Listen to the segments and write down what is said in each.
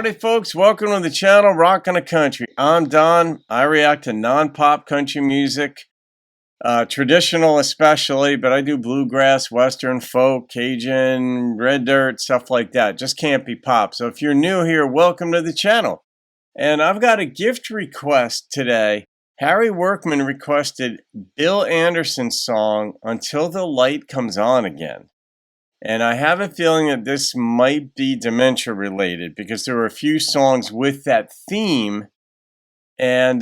Howdy, folks. Welcome to the channel, Rockin' the Country. I'm Don. I react to non-pop country music, traditional especially, but I do bluegrass, western, folk, Cajun, red dirt, stuff like that. Just can't be pop. So if you're new here, welcome to the channel. And I've got a gift request today. Harry Workmon requested Bill Anderson's song, Until the Light Comes On Again. And I have a feeling that this might be dementia related because there were a few songs with that theme, and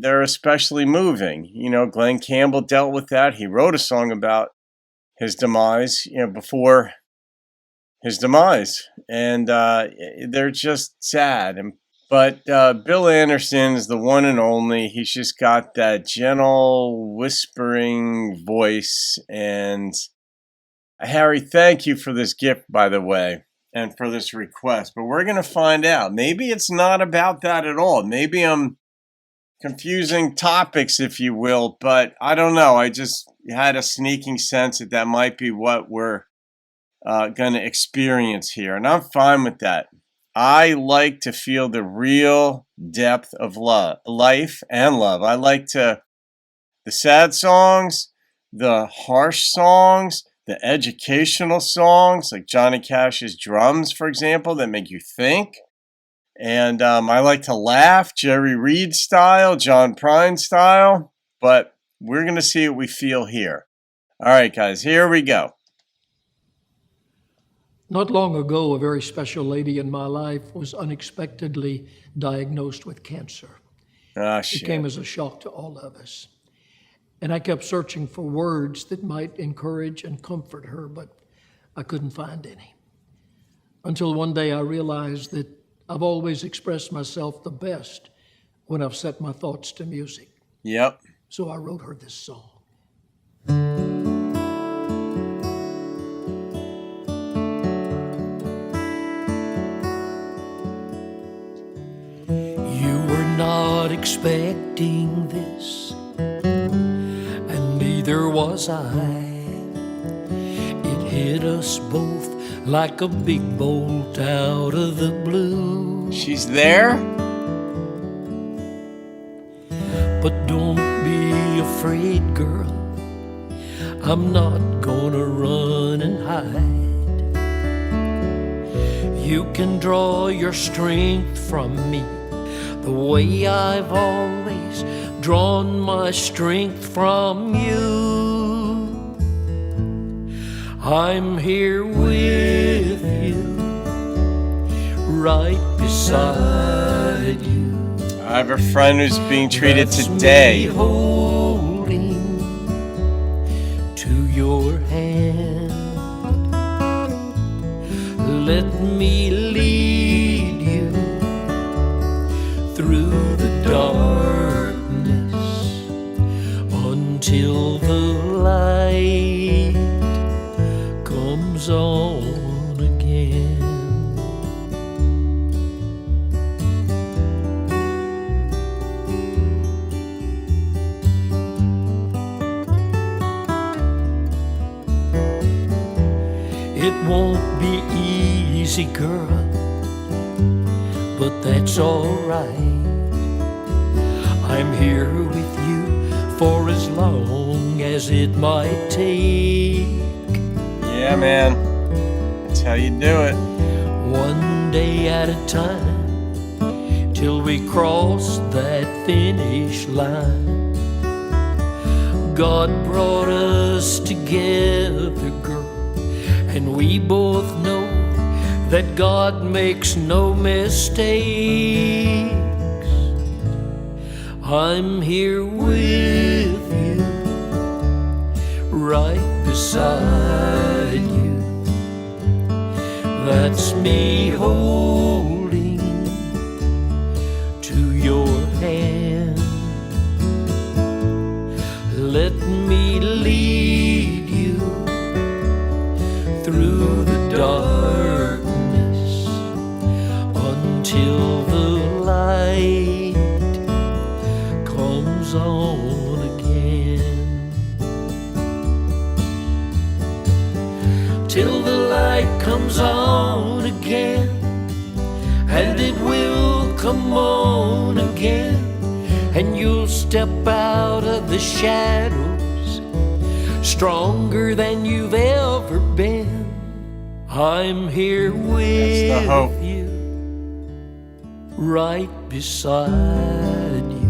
they're especially moving. You know, Glenn Campbell dealt with that. He wrote a song about his demise, before his demise, and they're just sad. But Bill Anderson is the one and only. He's just got that gentle, whispering voice. And Harry, thank you for this gift, by the way, and for this request. But we're going to find out. Maybe it's not about that at all. Maybe I'm confusing topics, if you will. But I don't know. I just had a sneaking sense that that might be what we're going to experience here. And I'm fine with that. I like to feel the real depth of life and love. I like the sad songs, the harsh songs, the educational songs, like Johnny Cash's Drums, for example, that make you think. And I like to laugh, Jerry Reed style, John Prine style. But we're going to see what we feel here. All right, guys, here we go. Not long ago, a very special lady in my life was unexpectedly diagnosed with cancer. It came as a shock to all of us. And I kept searching for words that might encourage and comfort her, but I couldn't find any. Until one day I realized that I've always expressed myself the best when I've set my thoughts to music. Yep. So I wrote her this song. You were not expecting this, neither was I. It hit us both like a big bolt out of the blue. She's there? But don't be afraid, girl. I'm not gonna run and hide. You can draw your strength from me the way I've always drawn my strength from you. I'm here with you, right beside you. I have a friend who's being treated That's today. Me holding to your hand. Let me lead you through the darkness until the light comes on again. It won't be easy, girl, but that's all right. I'm here with you for as long as it might take. Yeah, man. That's how you do it. One day at a time, till we cross that finish line. God brought us together, girl, and we both know that God makes no mistakes. I'm here with you, right beside you. That's me holding to your hand. Let me lead you through the darkness until the light comes on again. Till the light comes on again, and it will come on again, and you'll step out of the shadows stronger than you've ever been. I'm here with you, right beside you.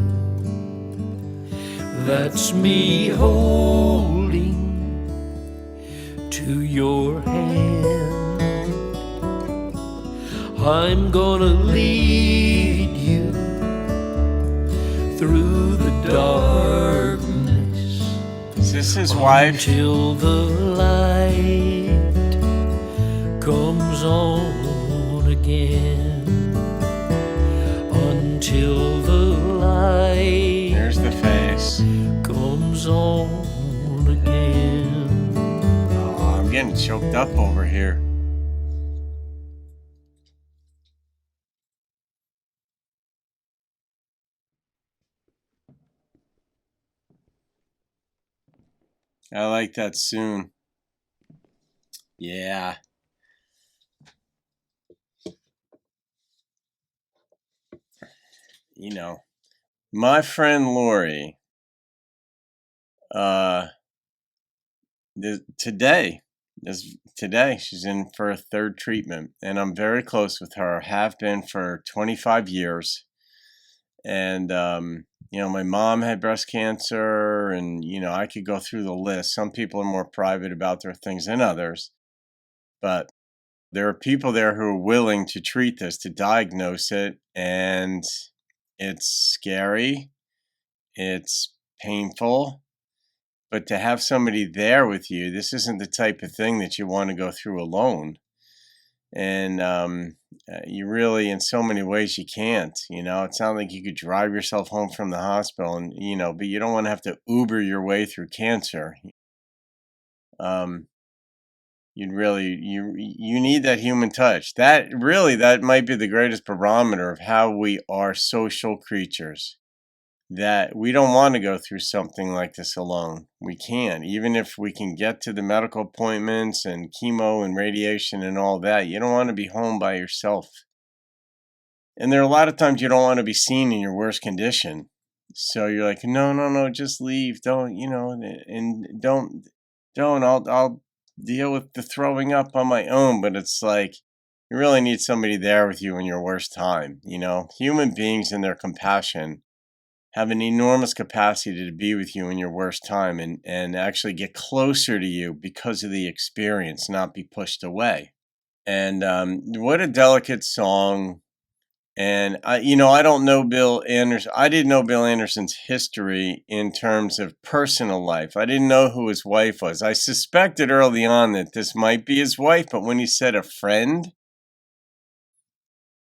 That's me holding to your hand. I'm gonna lead you through the darkness. Is this his wife? Until the light comes on again. Until the light, there's the face, comes on again. Oh, I'm getting choked up over here. I like that soon. Yeah. You know, my friend Lori, today she's in for a third treatment, and I'm very close with her. Have been for 25 years. And my mom had breast cancer, and I could go through the list. Some people are more private about their things than others, but there are people there who are willing to treat this, to diagnose it, and it's scary, it's painful, but to have somebody there with you, this isn't the type of thing that you want to go through alone. And you really, in so many ways, you can't. It's not like you could drive yourself home from the hospital, and but you don't want to have to Uber your way through cancer. You need that human touch. That might be the greatest barometer of how we are social creatures. That we don't want to go through something like this alone. We can't. Even if we can get to the medical appointments and chemo and radiation and all that, you don't want to be home by yourself. And there are a lot of times you don't want to be seen in your worst condition. So you're like, no, just leave. Don't, and don't, I'll deal with the throwing up on my own. But it's like, you really need somebody there with you in your worst time. Human beings and their compassion have an enormous capacity to be with you in your worst time and actually get closer to you because of the experience, not be pushed away. And what a delicate song. And I don't know Bill Anderson. I didn't know Bill Anderson's history in terms of personal life. I didn't know who his wife was. I suspected early on that this might be his wife, but when he said a friend,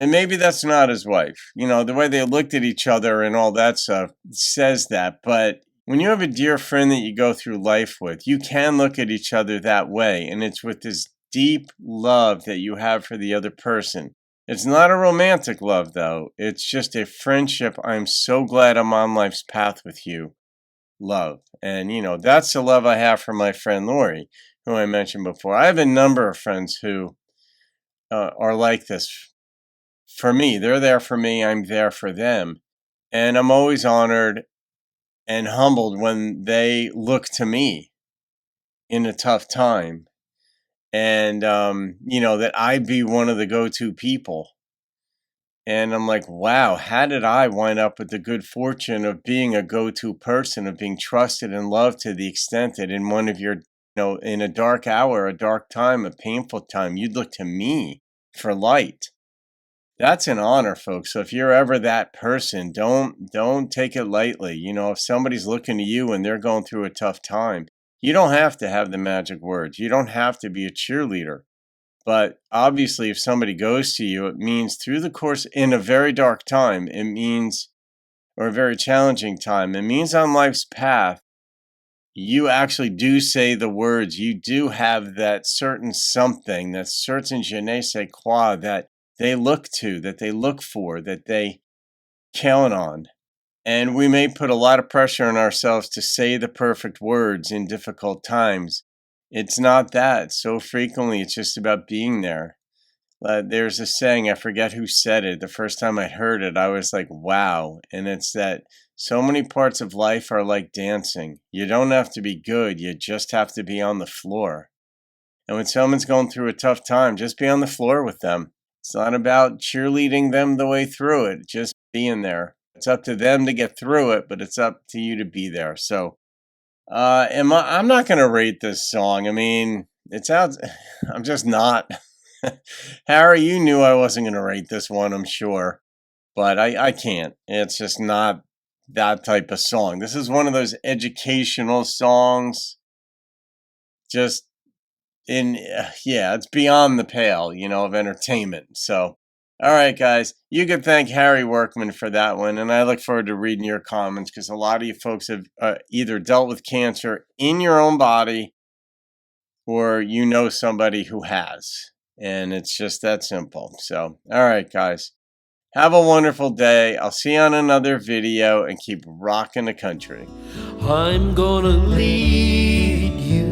and maybe that's not his wife. The way they looked at each other and all that stuff says that. But when you have a dear friend that you go through life with, you can look at each other that way. And it's with this deep love that you have for the other person. It's not a romantic love, though. It's just a friendship. I'm so glad I'm on life's path with you. Love. And, that's the love I have for my friend Lori, who I mentioned before. I have a number of friends who are like this. For me, they're there for me, I'm there for them. And I'm always honored and humbled when they look to me in a tough time. And, that I be one of the go-to people. And I'm like, wow, how did I wind up with the good fortune of being a go-to person, of being trusted and loved to the extent that in one of your, in a dark hour, a dark time, a painful time, you'd look to me for light. That's an honor, folks. So if you're ever that person, don't take it lightly. If somebody's looking to you and they're going through a tough time, you don't have to have the magic words. You don't have to be a cheerleader. But obviously, if somebody goes to you, it means through the course in a very dark time, or a very challenging time, it means on life's path, you actually do say the words. You do have that certain something, that certain je ne sais quoi that they look to, that they look for, that they count on. And we may put a lot of pressure on ourselves to say the perfect words in difficult times. It's not that. So frequently, it's just about being there, There's a saying, I forget who said it. The first time I heard it, I was like, wow. And it's that so many parts of life are like dancing. You don't have to be good. You just have to be on the floor. And when someone's going through a tough time, just be on the floor with them. It's not about cheerleading them the way through it. Just being there. It's up to them to get through it, but it's up to you to be there. So, I'm not going to rate this song. I mean, it sounds, I'm just not. Harry, you knew I wasn't going to rate this one, I'm sure. But I can't. It's just not that type of song. This is one of those educational songs. Just yeah, it's beyond the pale, of entertainment. So, all right, guys, you can thank Harry Workmon for that one. And I look forward to reading your comments because a lot of you folks have either dealt with cancer in your own body or somebody who has. And it's just that simple. So, all right, guys, have a wonderful day. I'll see you on another video and keep rocking the country. I'm gonna lead you